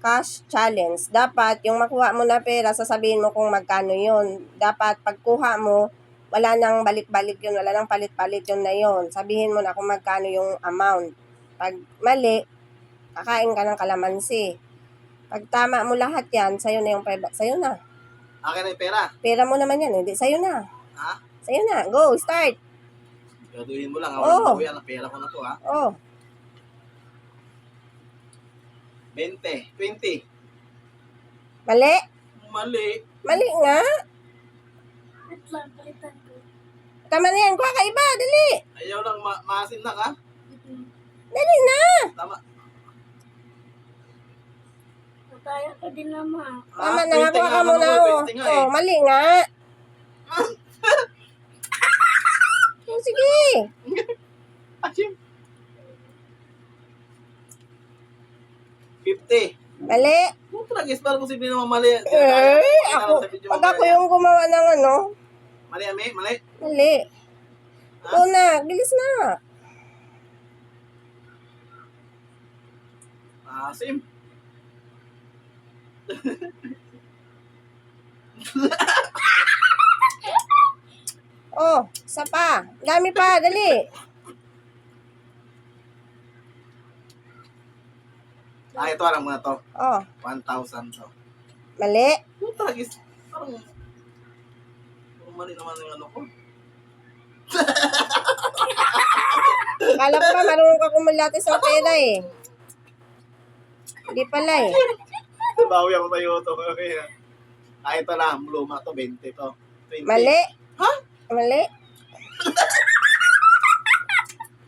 cash challenge. Dapat, yung makuha mo na pera, sasabihin mo kung magkano yun. Dapat, pagkuha mo, wala nang balik-balik yun, wala nang palit-palit yun na yun. Sabihin mo na kung magkano yung amount. Pag mali, kakain ka ng kalamansi. Pag tama mo lahat yan, sa'yo na yung sa'yo na. Akin na yung pera. Pera mo naman yan, hindi sa'yo na. Ha? Sa'yo na, go, start. Gaduhin mo lang, Oo. walang bawian ang pera ko na to, ha? Oh, 20, 20. mali. Mali. Mali nga. Wait lang, palitan ko. Tama na yan, kuha ka iba, dali. Ayaw lang maasin na ka. Dali na. Tama. Mataya ka din naman. Tama na nga, kuha ka muna. Oh, mali nga. Oh, sige. Achim. 50. Mali. Kung tragis, parang kung sabihin naman mali. Pag ako yung gumawa ng ano, Mali, Ami? Mali? mali. Ito na, bilis na. Sim. Oh, isa pa. Dami pa, dali. Ito lang muna to. Oh, 1,000 to. mali. Kung tragis, parang mali naman yung ano ko. Akala ko pa marunong ka kumulatis ng pera eh. Hindi pala eh. Bawi ako tayo to. Ito lang, luma to, 20 to. 20. Mali. Ha? Mali.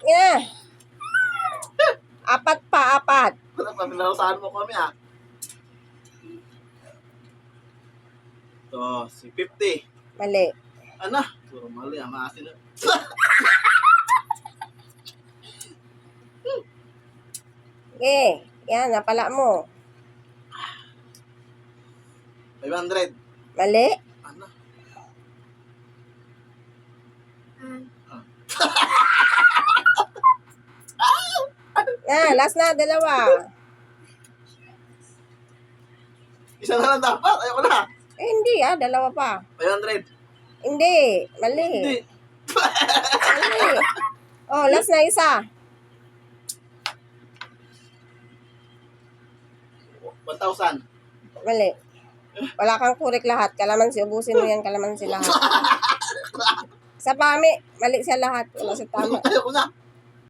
Yeah. Apat pa, apat. Pinarusahan mo kami, ha? Ito, si 50. Mali. Ano? Puro mali, maasin na. Okay. Yan, napala mo. 500. Mali. Ano? Last na, dalawa. Isa na lang dapat. Ayoko na. Eh, hindi dalawa pa. 500. Hindi, mali. Hindi. Mali. Oh, last na isa. 1,000. Mali. Wala kang kurek lahat. Kalamansi, ubusin mo yan, kalamansi lahat. Sa pami, mali siya lahat. Wala siya tama. Ayoko na.